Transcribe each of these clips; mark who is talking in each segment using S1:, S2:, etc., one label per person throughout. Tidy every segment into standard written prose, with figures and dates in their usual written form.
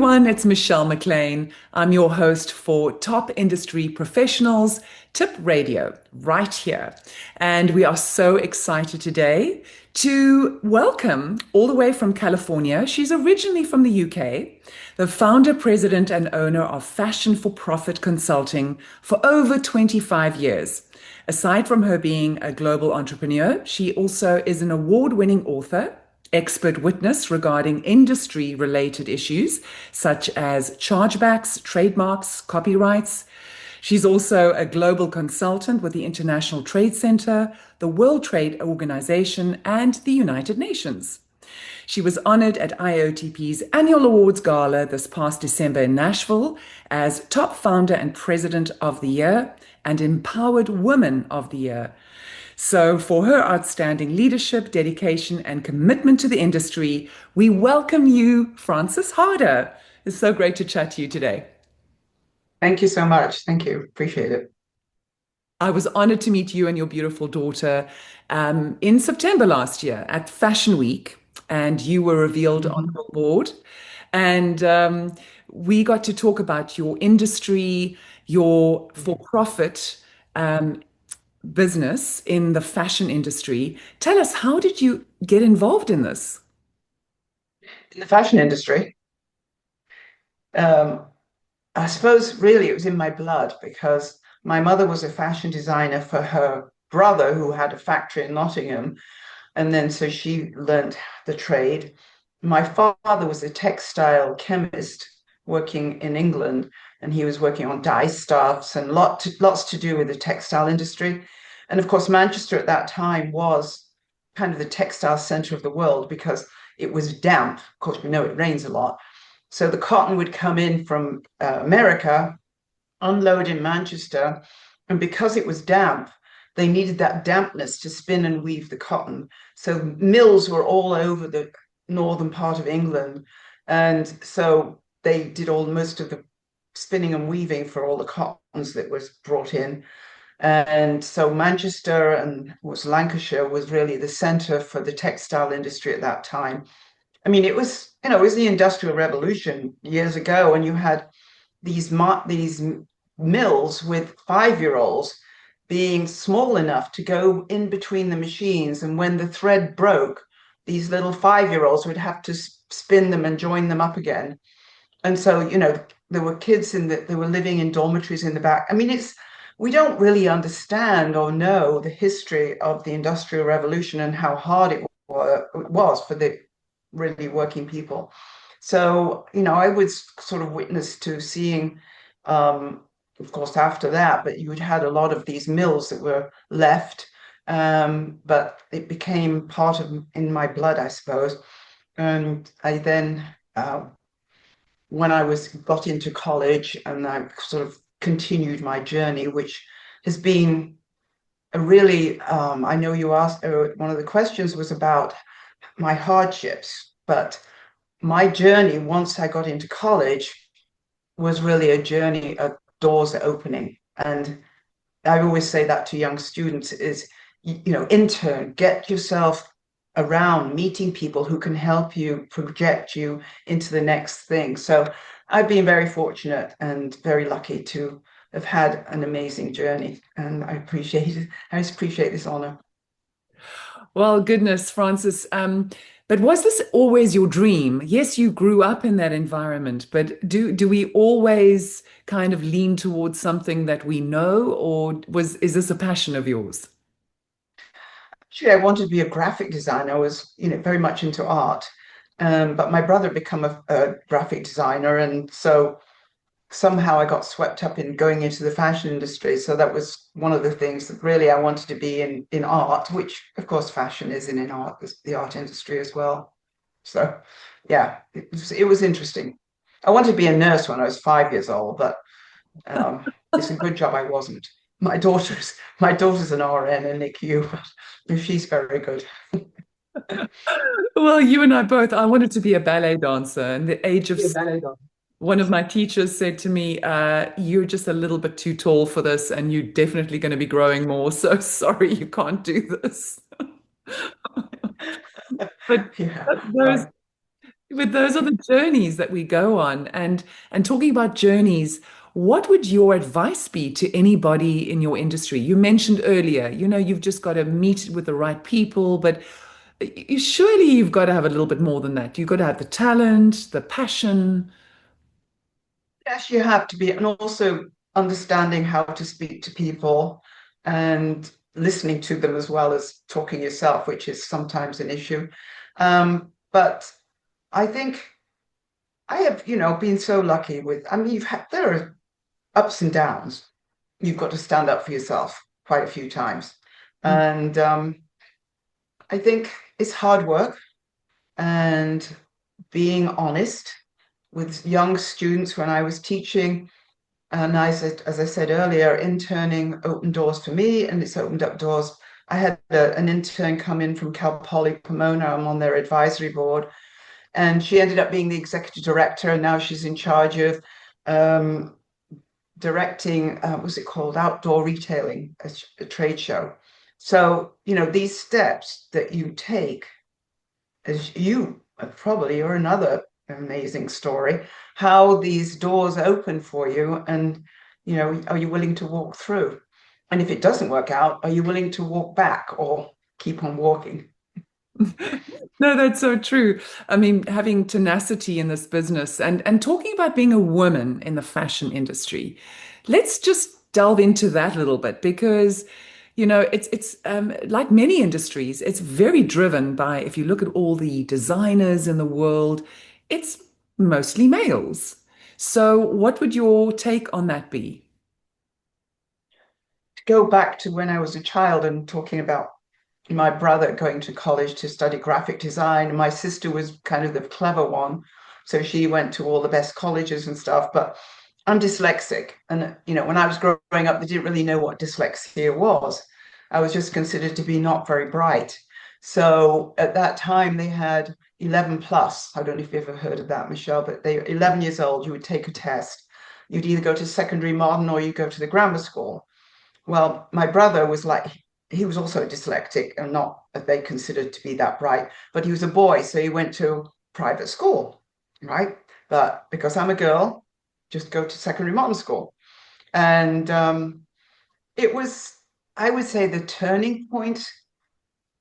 S1: everyone, it's Michelle McLean. I'm your host for Top Industry Professionals Tip Radio right here. And we are so excited today to welcome all the way from California. She's originally from the UK, the founder, president, and owner of Fashion for Profit Consulting for over 25 years. Aside from her being a global entrepreneur, she also is an award-winning author, expert witness regarding industry related issues such as chargebacks, trademarks, copyrights. She's also a global consultant with the International Trade Center, the World Trade Organization, and the United Nations. She was honored at IAOTP's annual awards gala this past December in Nashville as top founder and president of the year and empowered woman of the year. So, for her outstanding leadership, dedication, and commitment to the industry, we welcome you, Frances Harder. It's so great to chat to you today.
S2: Thank you so much. Thank you. Appreciate it.
S1: I was honored to meet you and your beautiful daughter in September last year at Fashion Week, and you were revealed on
S2: Mhm.
S1: the board. And we got to talk about your industry, your for-profit business in the fashion industry. Tell us, how did you get involved in this?
S2: In the fashion industry, um, I suppose really it was in my blood because my mother was a fashion designer for her brother who had a factory in Nottingham. And then so she learnt the trade. My father was a textile chemist working in England, and he was working on dye stuffs and lots to do with the textile industry. And of course, Manchester at that time was kind of the textile center of the world because it was damp. Of course, we know it rains a lot. So the cotton would come in from America, unload in Manchester, and because it was damp, they needed that dampness to spin and weave the cotton. So mills were all over the northern part of England, and so they did all most of the spinning and weaving for all the cottons that was brought in. And so Manchester and was Lancashire was really the center for the textile industry at that time. I mean, it was the Industrial Revolution years ago, and you had these mills with 5-year-olds being small enough to go in between the machines, and when the thread broke, these little 5-year-olds would have to spin them and join them up again. And so, there were kids they were living in dormitories in the back. I mean, we don't really understand or know the history of the Industrial Revolution and how hard it was for the really working people. So, I was sort of witness to seeing, of course, after that, but you had a lot of these mills that were left, but it became part of in my blood, I suppose. And I then, when I got into college, and I sort of continued my journey, which has been a really, I know you asked, one of the questions was about my hardships, but my journey once I got into college was really a journey of doors opening. And I always say that to young students is, intern, get yourself around meeting people who can help you project you into the next thing. So I've been very fortunate and very lucky to have had an amazing journey, and I appreciate it. I appreciate this honor.
S1: Well, goodness, Francis. But was this always your dream? Yes, you grew up in that environment, but do we always kind of lean towards something that we know, or is this a passion of yours?
S2: Actually, I wanted to be a graphic designer. I was, very much into art, but my brother became a graphic designer, and so somehow I got swept up in going into the fashion industry. So that was one of the things that really I wanted to be in art, which of course fashion is in art, the art industry as well. So yeah, it was interesting. I wanted to be a nurse when I was 5 years old, but it's a good job I wasn't. My daughter's an RN in NICU, but she's very good.
S1: Well, you and I both, I wanted to be a ballet dancer. And the age of
S2: Yeah, ballet dancer.
S1: one of my teachers said to me, you're just a little bit too tall for this, and you're definitely going to be growing more. So sorry, you can't do this. But
S2: Yeah,
S1: those
S2: right.
S1: But those are the journeys that we go on. And talking about journeys, what would your advice be to anybody in your industry? You mentioned earlier, you've just got to meet with the right people, but surely you've got to have a little bit more than that. You've got to have the talent, the passion.
S2: Yes, you have to be, and also understanding how to speak to people and listening to them as well as talking yourself, which is sometimes an issue. But I think I have, been so lucky with, I mean, there are ups and downs. You've got to stand up for yourself quite a few times. And I think it's hard work and being honest with young students when I was teaching. And as I said earlier, interning opened doors for me and it's opened up doors. I had an intern come in from Cal Poly Pomona. I'm on their advisory board. And she ended up being the executive director. And now she's in charge of um, directing, what was it called? Outdoor retailing, a trade show. So, these steps that you take, as you probably are another amazing story, how these doors open for you and, are you willing to walk through? And if it doesn't work out, are you willing to walk back or keep on walking?
S1: No, that's so true. I mean, having tenacity in this business and talking about being a woman in the fashion industry. Let's just delve into that a little bit because, it's like many industries, it's very driven by, if you look at all the designers in the world, it's mostly males. So what would your take on that be?
S2: To go back to when I was a child and talking about my brother going to college to study graphic design. My sister was kind of the clever one. So she went to all the best colleges and stuff. But I'm dyslexic. And, when I was growing up, they didn't really know what dyslexia was. I was just considered to be not very bright. So at that time, they had 11 plus. I don't know if you've ever heard of that, Michelle, but they 11 years old, you would take a test. You'd either go to secondary modern or you go to the grammar school. Well, my brother was like, he was also dyslexic and not what they considered to be that bright, but he was a boy, so he went to private school, right? But because I'm a girl, just go to secondary modern school. And it was, I would say, the turning point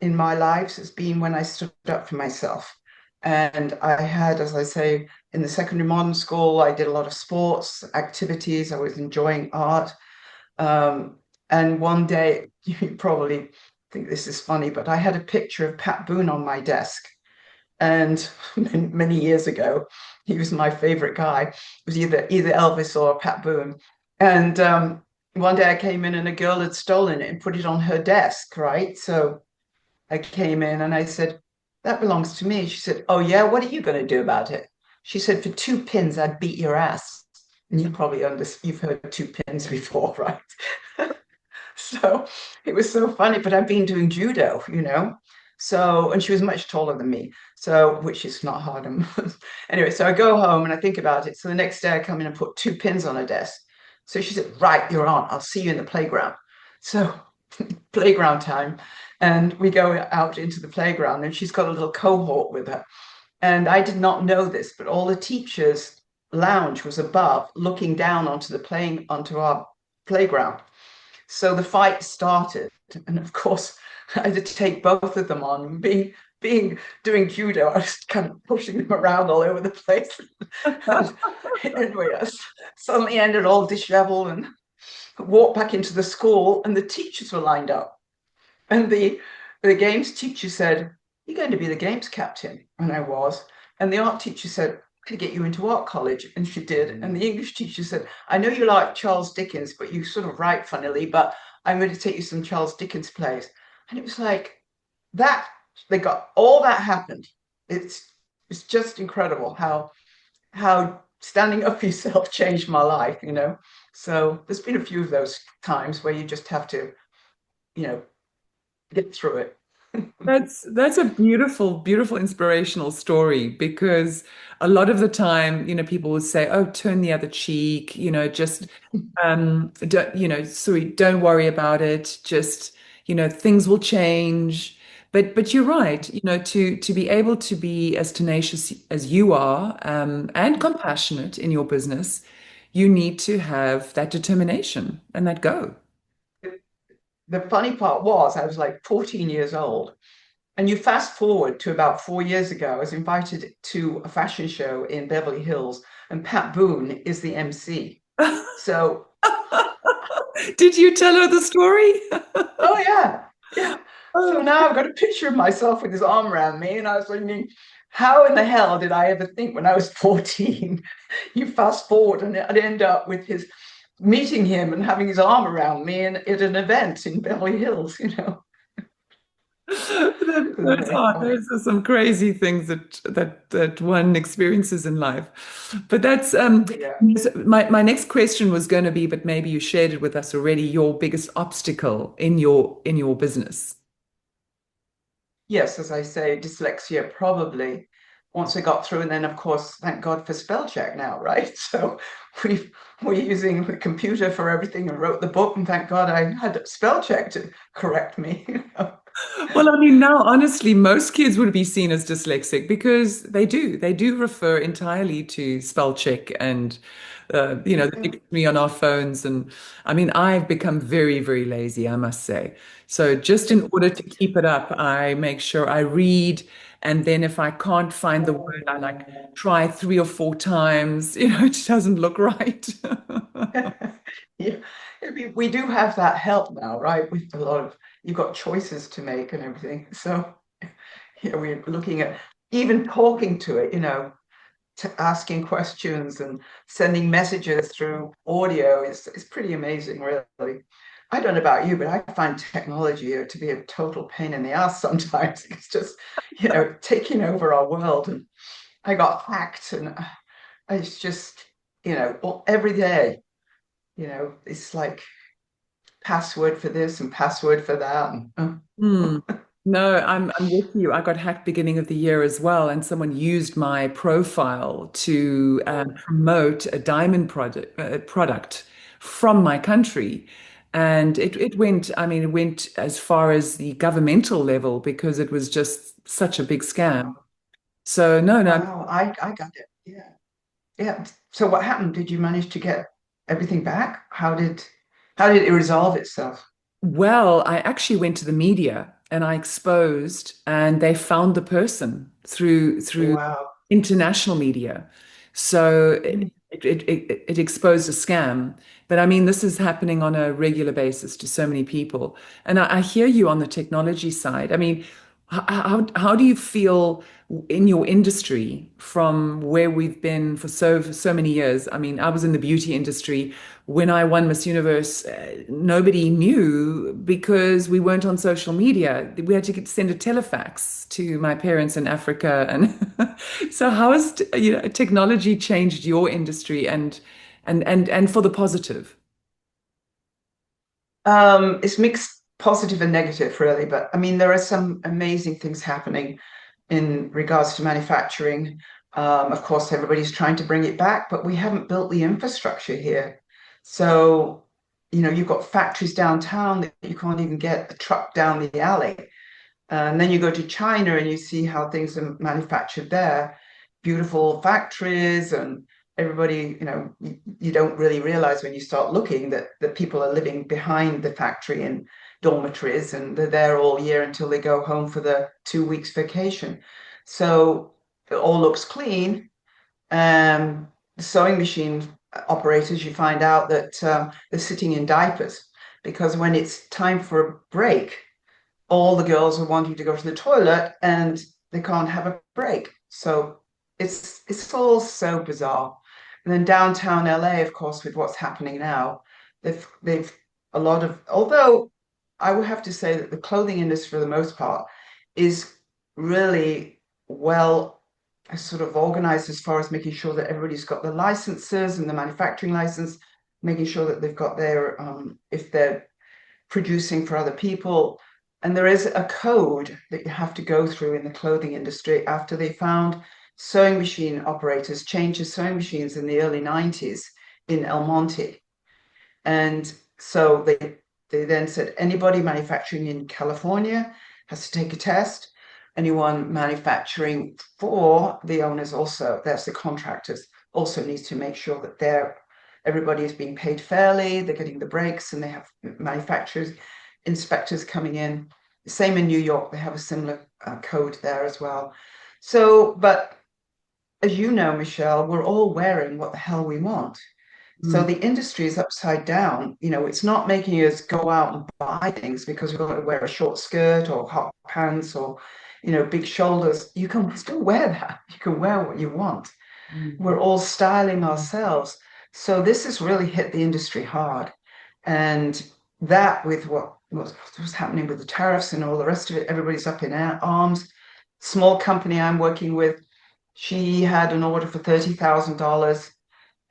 S2: in my life has been when I stood up for myself. And I had, as I say, in the secondary modern school, I did a lot of sports activities. I was enjoying art. Um, and one day, you probably think this is funny, but I had a picture of Pat Boone on my desk. And many years ago, he was my favorite guy. It was either Elvis or Pat Boone. And one day I came in and a girl had stolen it and put it on her desk, right? So I came in and I said, that belongs to me. She said, oh, yeah, what are you going to do about it? She said, for 2 pins, I'd beat your ass. And you probably you've heard 2 pins before, right? So it was so funny, but I've been doing judo. So, and she was much taller than me. So, which is not hard. Anyway, so I go home and I think about it. So the next day I come in and put 2 pins on her desk. So she said, right, you're on. I'll see you in the playground. So playground time. And we go out into the playground and she's got a little cohort with her. And I did not know this, but all the teachers' lounge was above, looking down onto our playground. So the fight started, and of course, I had to take both of them on. Being doing judo, I was kind of pushing them around all over the place. And anyway, I suddenly ended all disheveled and walked back into the school, and the teachers were lined up. And the games teacher said, "You're going to be the games captain," and I was. And the art teacher said, to get you into art college, and she did. And the English teacher said, I know you like Charles Dickens, but you sort of write funnily, but I'm going to take you some Charles Dickens plays. And it was like that, they got all that happened. It's just incredible how standing up for yourself changed my life. So there's been a few of those times where you just have to, you know, get through it.
S1: That's a beautiful, beautiful inspirational story because a lot of the time, people will say, "Oh, turn the other cheek," just don't, sorry, don't worry about it. Just, things will change. But you're right, to be able to be as tenacious as you are, and compassionate in your business, you need to have that determination and that go.
S2: The funny part was I was like 14 years old. And you fast forward to about 4 years ago, I was invited to a fashion show in Beverly Hills, and Pat Boone is the MC. So,
S1: Did you tell her the story?
S2: oh yeah, yeah. So
S1: Oh,
S2: now I've got a picture of myself with his arm around me, and I was thinking, how in the hell did I ever think when I was 14? You fast forward, and I'd end up with his meeting him and having his arm around me and at an event in Beverly Hills, It was
S1: those
S2: very
S1: are
S2: funny.
S1: those are some crazy things that one experiences in life. But that's
S2: Yeah.
S1: so my next question was going to be, but maybe you shared it with us already, your biggest obstacle in your business.
S2: Yes, as I say, dyslexia probably once I got through, and then of course, thank God for spell check now, right? So we've we're using the computer for everything and wrote the book, and thank God I had spell check to correct me.
S1: Well, I mean, now honestly, most kids would be seen as dyslexic because they do refer entirely to spell check and the
S2: Yeah.
S1: dictionary on our phones. And I mean, I've become very, very lazy, I must say. So just in order to keep it up, I make sure I read, and then if I can't find the word, I like try 3 or 4 times. It doesn't look right.
S2: Yeah. I mean, we do have that help now, right? With a lot of you've got choices to make and everything. So we're looking at even talking to it, to asking questions and sending messages through audio is pretty amazing, really. I don't know about you, but I find technology to be a total pain in the ass sometimes. It's just, taking over our world. And I got hacked, and it's just, well, every day, it's like password for this and password for that. And,
S1: Hmm. No, I'm with you. I got hacked beginning of the year as well, and someone used my profile to promote a diamond product from my country, and it went. I mean, it went as far as the governmental level because it was just such a big scam.
S2: wow,
S1: So no, no.
S2: wow, I got it. Yeah. Yeah. So what happened? Did you manage to get everything back? How did it resolve itself?
S1: Well, I actually went to the media and I exposed, and they found the person through
S2: Wow.
S1: international media. So
S2: Mm.
S1: it exposed a scam. But I mean, this is happening on a regular basis to so many people. And I hear you on the technology side. I mean, how do you feel in your industry from where we've been for so many years? I mean, I was in the beauty industry. When I won Miss Universe, nobody knew because we weren't on social media. We had to send a telefax to my parents in Africa. And so how has, technology changed your industry and for the positive?
S2: It's mixed positive and negative, really. But I mean, there are some amazing things happening in regards to manufacturing. Of course, everybody's trying to bring it back, but we haven't built the infrastructure here. So, you've got factories downtown that you can't even get a truck down the alley. And then you go to China and you see how things are manufactured there. Beautiful factories, and everybody, you don't really realize when you start looking that people are living behind the factory in dormitories, and they're there all year until they go home for the 2 weeks vacation. So it all looks clean. The sewing machine operators, you find out that they're sitting in diapers because when it's time for a break, all the girls are wanting to go to the toilet and they can't have a break. So it's all so bizarre. And then downtown LA, of course, with what's happening now, they've a lot of although I would have to say that the clothing industry for the most part is really well sort of organized as far as making sure that everybody's got the licenses and the manufacturing license, making sure that they've got their if they're producing for other people. And there is a code that you have to go through in the clothing industry after they found sewing machine operators changed sewing machines in the early 90s in El Monte. And so they then said anybody manufacturing in California has to take a test. Anyone manufacturing for the owners also, that's the contractors, also needs to make sure that everybody is being paid fairly, they're getting the breaks, and they have manufacturers, inspectors coming in. Same in New York, they have a similar code there as well. So, but as you know, Michelle, we're all wearing what the hell we want. So
S1: Mm,
S2: the industry is upside down. It's not making us go out and buy things because we've got to wear a short skirt or hot pants or, big shoulders. You can still wear that. You can wear what you want.
S1: mm,
S2: We're all styling ourselves. So this has really hit the industry hard. And that with what's happening with the tariffs and all the rest of it, everybody's up in arms. Small company I'm working with, she had an order for $30,000,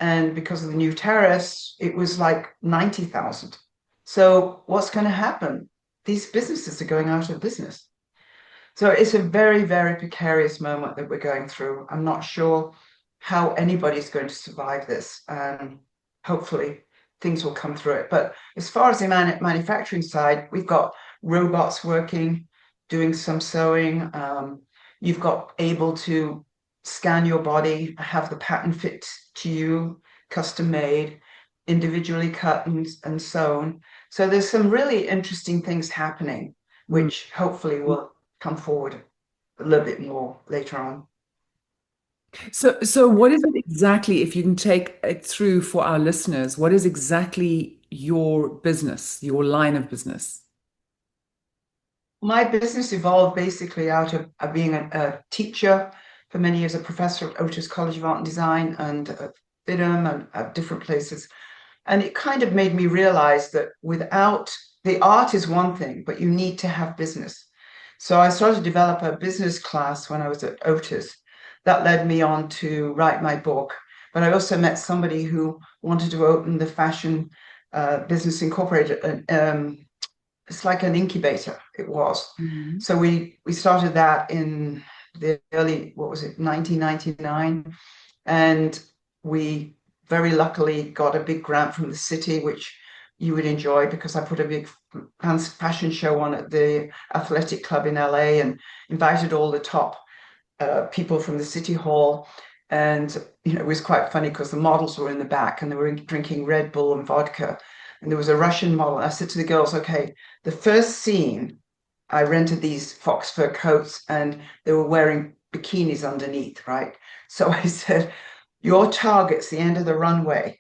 S2: and because of the new tariffs, it was like 90,000. So what's going to happen? These businesses are going out of business. So it's a very, very precarious moment that we're going through. I'm not sure how anybody's going to survive this. Hopefully things will come through it. But as far as the manufacturing side, we've got robots working, doing some sewing. You've got able to scan your body, have the pattern fit to you, custom made, individually cut and sewn. So there's some really interesting things happening,
S1: mm.
S2: which hopefully will come forward a little bit more later on.
S1: So what is it exactly, if you can take it through for our listeners, what is exactly your business, your line of business?
S2: My business evolved basically out of being a teacher for many years, a professor at Otis College of Art and Design and at Bidham and at different places. And it kind of made me realize that without the art is one thing, but you need to have business. So I started to develop a business class when I was at Otis. That led me on to write my book. But I also met somebody who wanted to open the Fashion Business Incorporated. It's like an incubator, it was.
S1: Mhm.
S2: So we started that in the early, what was it, 1999. And we very luckily got a big grant from the city, which you would enjoy because I put a big fashion show on at the athletic club in LA and invited all the top people from the city hall. And it was quite funny because the models were in the back and they were drinking Red Bull and vodka. And there was a Russian model. I said to the girls, okay, the first scene, I rented these fox fur coats and they were wearing bikinis underneath, right? So I said, your target's the end of the runway,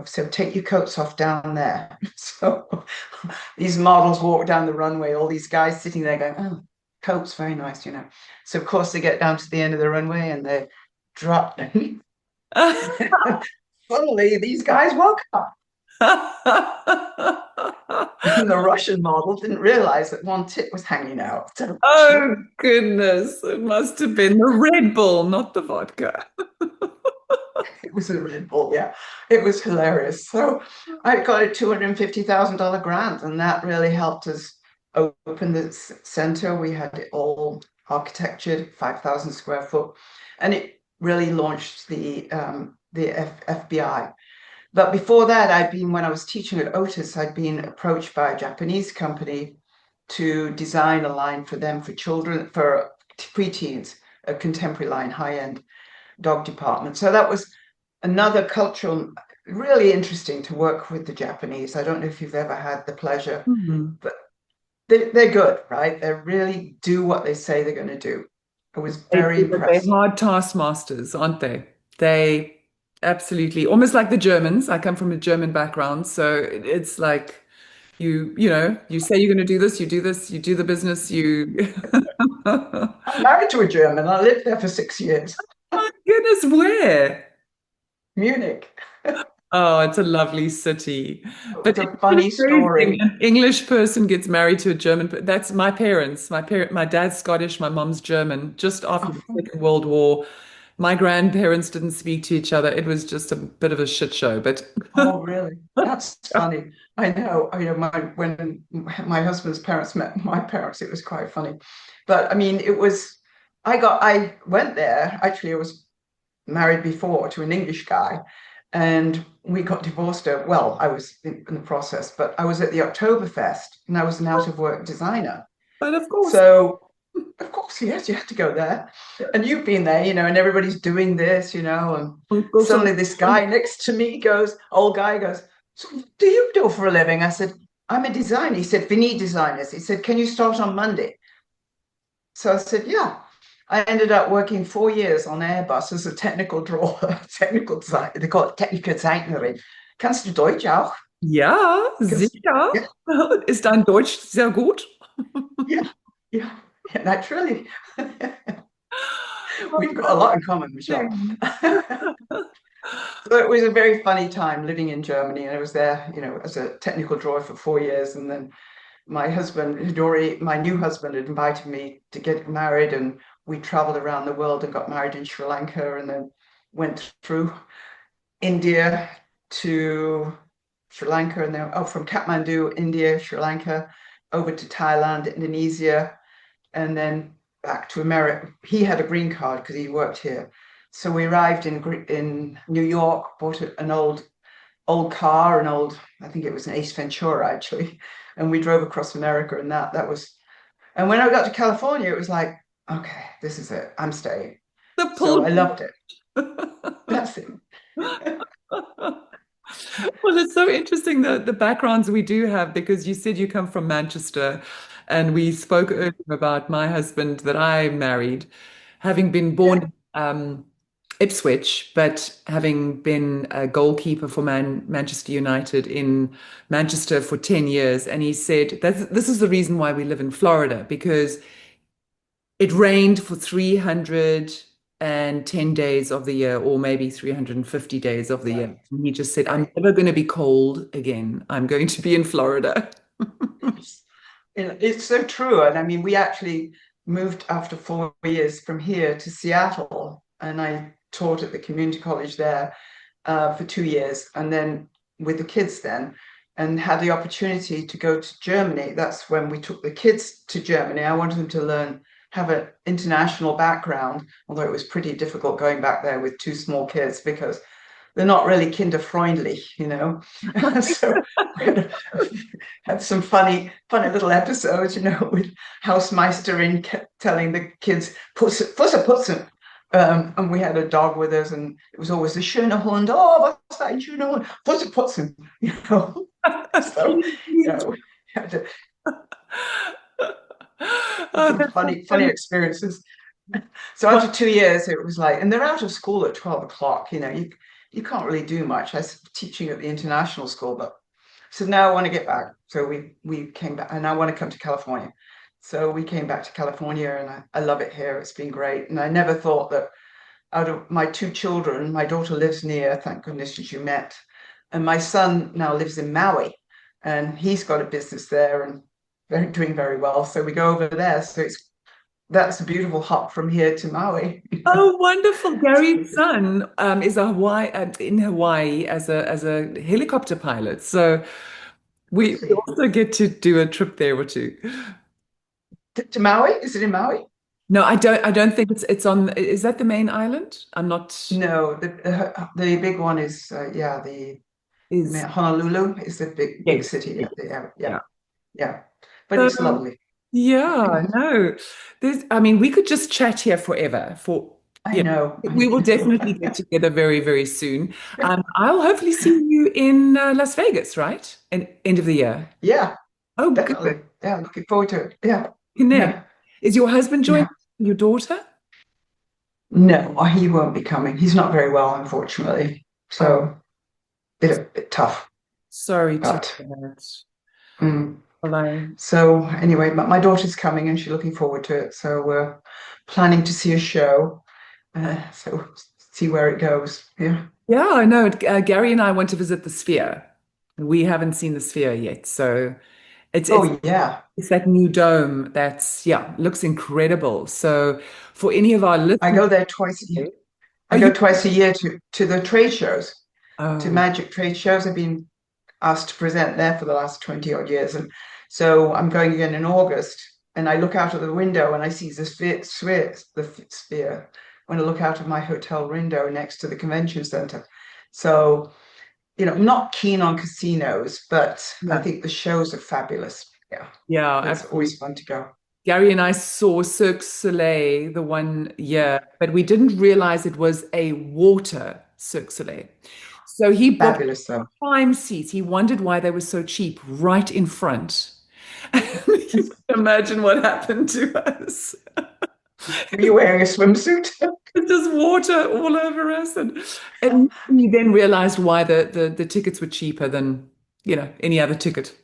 S2: so take your coats off down there. So these models walk down the runway, all these guys sitting there going, oh, coats, very nice. So of course they get down to the end of the runway and they drop. Suddenly these guys woke up. And the Russian model didn't realize that one tit was hanging out. So
S1: Oh goodness, it must have been the Red Bull, not the vodka.
S2: it was a Red Bull, yeah. It was hilarious. So I got a $250,000 grant, and that really helped us open the center. We had it all architectured, 5,000 square foot, and it really launched the FBI. But before that, when I was teaching at Otis, I'd been approached by a Japanese company to design a line for them for children, for preteens, a contemporary line, high-end dog department. So that was another cultural, really interesting to work with the Japanese. I don't know if you've ever had the pleasure,
S1: Mhm.
S2: but they're good, right? They really do what they say they're going to do. I was
S1: They
S2: very
S1: do, but they're
S2: impressed.
S1: hard taskmasters, aren't they? They absolutely, almost like the Germans. I come from a German background, so it's like you say you're going to do this, you do this, you do the business, you.
S2: I'm married to a German. I lived there for 6 years.
S1: My goodness, where?
S2: Munich.
S1: Oh, it's a lovely city.
S2: It
S1: But
S2: was
S1: it's
S2: a
S1: kind of
S2: funny
S1: amazing.
S2: story.
S1: An English person gets married to a German. That's my parents. My dad's Scottish, my mom's German. Just after
S2: Oh,
S1: the
S2: funny.
S1: Second World War, my grandparents didn't speak to each other. It was just a bit of a shit show. But
S2: Oh, really? That's funny. I know. When my husband's parents met my parents, it was quite funny. But I mean, I went there. Actually, I was married before to an English guy, and we got divorced. Well, I was in the process, but I was at the Oktoberfest and I was an out of work designer.
S1: But of course,
S2: So, of course, yes, you had to go there. And you've been there, and everybody's doing this, and
S1: also,
S2: suddenly this guy next to me goes, old guy goes, so what do you do for a living? I said, I'm a designer. He said, we need designers. He said, can you start on Monday? So I said, yeah. I ended up working 4 years on Airbus as a technical drawer, technical design. They call it technische Zeichnerin. Kannst du Deutsch auch?
S1: ja, sicher.
S2: Yeah,
S1: Ist dein Deutsch sehr gut?
S2: yeah, yeah, yeah, naturally. We've
S1: Oh,
S2: got a lot in common, Michelle.
S1: amazing.
S2: So it was a very funny time living in Germany. And I was there, as a technical drawer for 4 years. And then my new husband had invited me to get married. And we traveled around the world and got married in Sri Lanka and then went through India to Sri Lanka and then, from Kathmandu, India, Sri Lanka, over to Thailand, Indonesia, and then back to America. He had a green card because he worked here. So we arrived in New York, bought an old car, I think it was an Ace Ventura actually, and we drove across America. And that was, and when I got to California, it was like, okay, this is it. I'm staying.
S1: The
S2: So
S1: pulled.
S2: I loved it. That's it.
S1: Well, it's so interesting the backgrounds we do have because you said you come from Manchester, and we spoke earlier about my husband that I married, having been
S2: Yeah.
S1: born Ipswich, but having been a goalkeeper for Manchester United in Manchester for 10 years. And he said that this is the reason why we live in Florida, because it rained for 310 days of the year, or maybe 350 days of the year.
S2: Right.
S1: And he just said, I'm
S2: Right.
S1: never going to be cold again. I'm going to be in Florida.
S2: It's so true. And I mean, we actually moved after 4 years from here to Seattle, and I taught at the community college there for 2 years, and then with the kids then, and had the opportunity to go to Germany. That's when we took the kids to Germany. I wanted them to learn, have an international background, although it was pretty difficult going back there with two small kids because they're not really kinderfreundlich. So we had some funny little episodes, with Hausmeisterin telling the kids, Fusse putzen. And we had a dog with us, and it was always the schöne Hund. Oh, was ein schöner Hund? Fusse putzen. So, we had
S1: Oh,
S2: some
S1: that's so
S2: funny
S1: funny.
S2: experiences. So
S1: Well,
S2: after 2 years, it was like, and they're out of school at 12 o'clock. You can't really do much. I was teaching at the international school, but so now I want to get back. So we came back, and I want to come to California. So we came back to California, and I love it here. It's been great, and I never thought that out of my two children, my daughter lives near. Thank goodness you met, and my son now lives in Maui, and he's got a business there, and they're doing very well. So we go over there. So that's a beautiful hop from here to Maui.
S1: oh, wonderful. Gary's son is in Hawaii as a helicopter pilot. So we
S2: Really?
S1: also get to do a trip there or two.
S2: To Maui? Is it in Maui?
S1: No, I don't think it's on. Is that the main island? I'm not.
S2: No, the big one is I mean,
S1: Is
S2: Honolulu is the big
S1: Yes,
S2: city.
S1: yes,
S2: Yeah,
S1: yeah.
S2: yeah, yeah. But
S1: So
S2: it's lovely.
S1: yeah, no. I mean, we could just chat here forever.
S2: I
S1: Yeah,
S2: know.
S1: we will definitely get together very, very soon. I'll hopefully see you in Las Vegas, right? End of the year.
S2: Yeah,
S1: Oh, good.
S2: definitely. Yeah, looking forward to it. Yeah,
S1: Connect.
S2: yeah,
S1: Is your husband joining
S2: yeah.
S1: your daughter?
S2: No, he won't be coming. He's not very well, unfortunately.
S1: Oh,
S2: So bit tough,
S1: sorry to
S2: but.
S1: hear that.
S2: mm.
S1: Well,
S2: So anyway, but my daughter's coming and she's looking forward to it. So we're planning to see a show. So see where it goes. Yeah.
S1: yeah, I know. Gary and I want to visit the Sphere. We haven't seen the Sphere yet, so it's it's
S2: Oh yeah.
S1: it's that new dome that's yeah looks incredible. So for any of our
S2: I
S1: listeners,
S2: go there twice a year. I
S1: are
S2: go
S1: you?
S2: twice a year to the trade shows, to
S1: Oh,
S2: magic trade shows. I've been asked to present there for the last 20 odd years. And so I'm going again in August, and I look out of the window and I see the sphere when I look out of my hotel window next to the convention center. So, I'm not keen on casinos, but I
S1: yeah,
S2: think the shows are fabulous. Yeah.
S1: yeah,
S2: It's
S1: absolutely.
S2: always fun to go.
S1: Gary and I saw Cirque du Soleil the one year, but we didn't realize it was a water Cirque du Soleil. So he booked
S2: Fabulous, though.
S1: prime seats. He wondered why they were so cheap right in front. You can imagine what happened to us.
S2: Were you wearing a swimsuit?
S1: It's just water all over us. And we then realized why the tickets were cheaper than, any other ticket.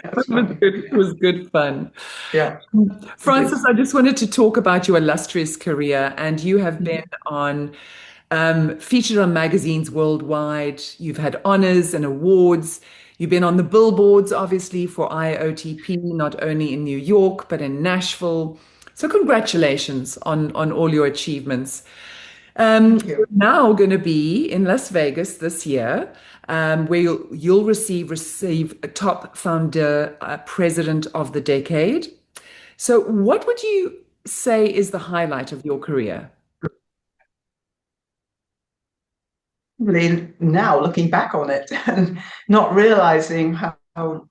S1: It
S2: That's
S1: was
S2: funny.
S1: good. It was good fun.
S2: Yeah, it
S1: Francis,
S2: is.
S1: I just wanted to talk about your illustrious career, and you have been on featured on magazines worldwide. You've had honors and awards. You've been on the billboards, obviously, for IAOTP, not only in New York, but in Nashville. So congratulations on all your achievements.
S2: Thank
S1: You're
S2: you.
S1: now going to be in Las Vegas this year, where you'll receive a top founder, president of the decade. So, what would you say is the highlight of your career?
S2: Really now looking back on it and not realizing how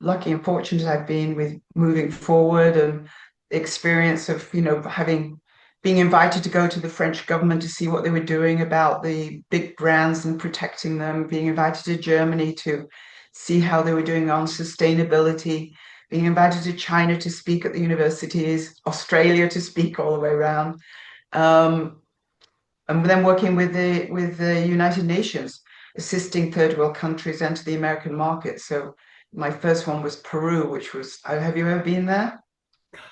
S2: lucky and fortunate I've been with moving forward and the experience of, having being invited to go to the French government to see what they were doing about the big brands and protecting them, being invited to Germany to see how they were doing on sustainability, being invited to China to speak at the universities, Australia to speak all the way around. Um, and then working with the United Nations, assisting third world countries enter the American market. So my first one was Peru, which was, have you ever been there?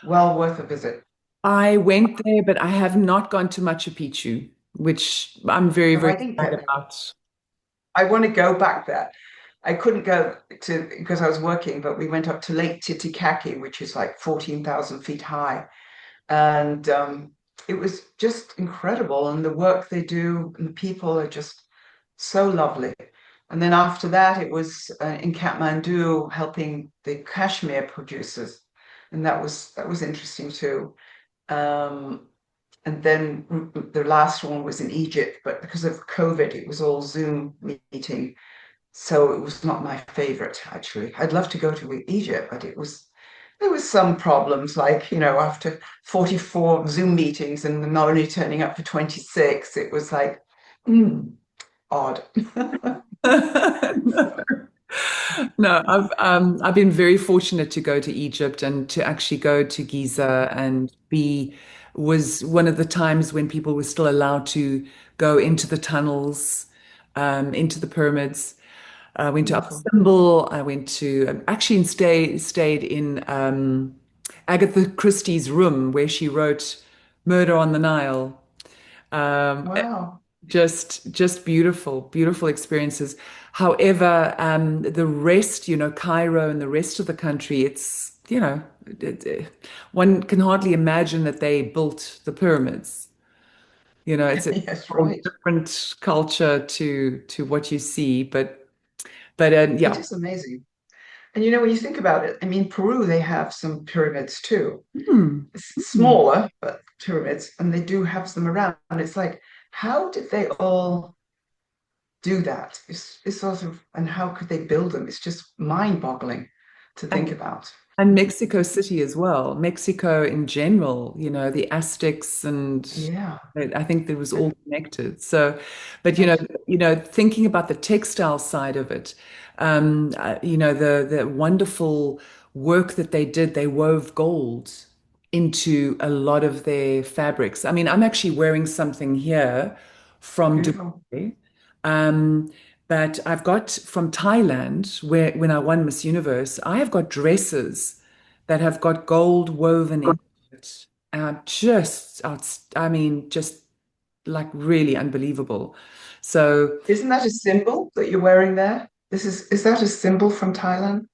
S2: Well worth a visit.
S1: I went there, but I have not gone to Machu Picchu, which I'm very,
S2: No,
S1: very
S2: I didn't
S1: excited
S2: get.
S1: about.
S2: I want to go back there. I couldn't go to because I was working, but we went up to Lake Titicaca, which is like 14,000 feet high, and it was just incredible. And the work they do and the people are just so lovely. And then after that, it was in Kathmandu helping the cashmere producers, and that was interesting too. Um, and then the last one was in Egypt, but because of COVID, it was all Zoom meeting, so it was not my favorite actually. I'd love to go to Egypt, but there was some problems, like, after 44 Zoom meetings and not only turning up for 26, it was like, odd.
S1: No, I've been very fortunate to go to Egypt and to actually go to Giza and be was one of the times when people were still allowed to go into the tunnels, into the pyramids. I went to Upper
S2: Beautiful.
S1: Symbol. I went to actually stayed in Agatha Christie's room where she wrote Murder on the Nile. Um,
S2: Wow.
S1: just beautiful, beautiful experiences. However, the rest, Cairo and the rest of the country, it's, one can hardly imagine that they built the pyramids. It's a
S2: Yes,
S1: whole
S2: right.
S1: different culture to what you see, but
S2: It
S1: yeah.
S2: is amazing. And when you think about it, I mean, Peru, they have some pyramids too.
S1: Hmm.
S2: It's
S1: Hmm.
S2: smaller, but pyramids, and they do have them around. And it's like, how did they all do that? It's sort of, and how could they build them? It's just mind-boggling to think
S1: And
S2: about.
S1: And Mexico City as well. Mexico in general, the Aztecs and
S2: Yeah,
S1: I think it was all connected. So, but
S2: yes,
S1: thinking about the textile side of it, the wonderful work that they did, they wove gold into a lot of their fabrics. I mean, I'm actually wearing something here from
S2: beautiful.
S1: Dubai. Um, but I've got from Thailand, where when I won Miss Universe, I have got dresses that have got gold woven into it. I mean, just like really unbelievable. So,
S2: Isn't that a symbol that you're wearing there? Is that a symbol from Thailand?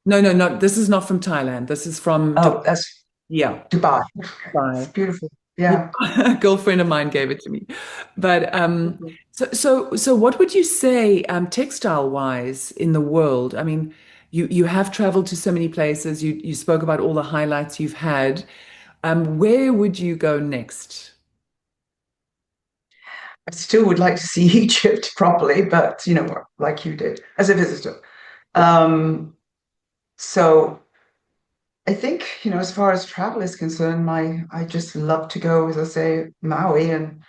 S1: no, no, no, this is not from Thailand. This is from Dubai.
S2: Oh, that's
S1: Yeah,
S2: Dubai. It's
S1: Dubai.
S2: beautiful.
S1: Yeah,
S2: Yeah.
S1: a girlfriend of mine gave it to me. But
S2: Mhm.
S1: so what would you say textile wise in the world? I mean, you have traveled to so many places. You spoke about all the highlights you've had. Where would you go next?
S2: I still would like to see Egypt properly, but like you did as a visitor.
S1: Yeah.
S2: Um, so I think, as far as travel is concerned, I just love to go, as I say, Maui and,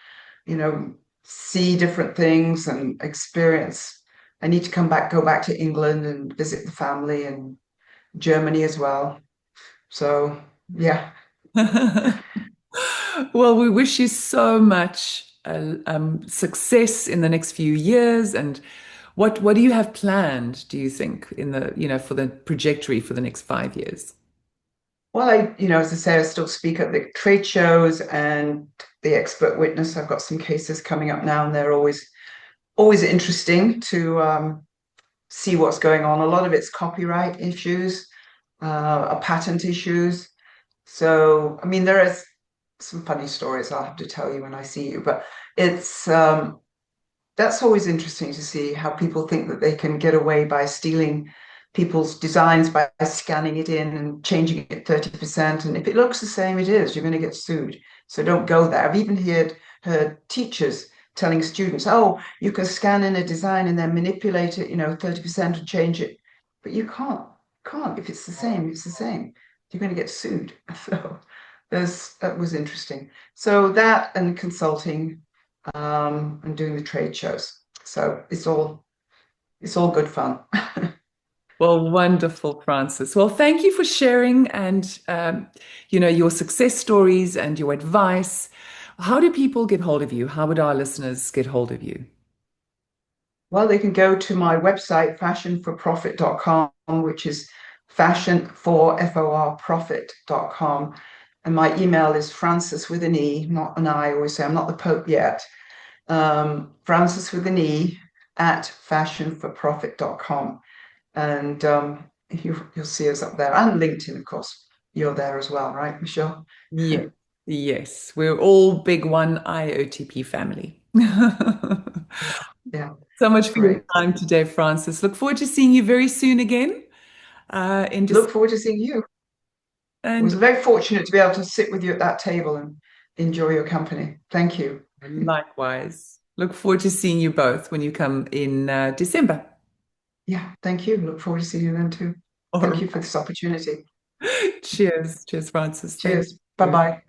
S2: you know, see different things and experience. I need to go back to England and visit the family and Germany as well. So, yeah.
S1: Well, we wish you so much success in the next few years. And what do you have planned, do you think, in for the trajectory for the next 5 years?
S2: Well, as I say, I still speak at the trade shows and the expert witness. I've got some cases coming up now, and they're always interesting to see what's going on. A lot of it's copyright issues, patent issues. So, I mean, there is some funny stories I'll have to tell you when I see you, but it's that's always interesting to see how people think that they can get away by stealing people's designs by scanning it in and changing it 30%. And if it looks the same, it is, you're going to get sued. So don't go there. I've even heard teachers telling students, oh, you can scan in a design and then manipulate it, 30% and change it. But you can't. If it's the same, it's the same. You're going to get sued. So that was interesting. So that and consulting and doing the trade shows. So it's all good fun.
S1: Well, wonderful, Francis. Well, thank you for sharing and your success stories and your advice. How do people get hold of you? How would our listeners get hold of you?
S2: Well, they can go to my website, fashionforprofit.com, which is fashionforprofit.com. And my email is Francis with an E, not an I. I always say I'm not the Pope yet. Francis with an E at fashionforprofit.com. And you'll see us up there. And LinkedIn, of course. You're there as well, right, Michelle?
S1: Yes, yes. We're all big one IAOTP family.
S2: Yeah, yeah,
S1: So much for your
S2: great.
S1: time today, Francis. Look forward to seeing you very soon again. In just
S2: Look forward to seeing you. I was
S1: and
S2: very fortunate to be able to sit with you at that table and enjoy your company. Thank you.
S1: likewise. Look forward to seeing you both when you come in December.
S2: Yeah, thank you. Look forward to seeing you then too.
S1: All
S2: Thank
S1: right.
S2: you for this opportunity.
S1: Cheers. Cheers, Francis. Thank
S2: Cheers. Bye
S1: you.
S2: bye.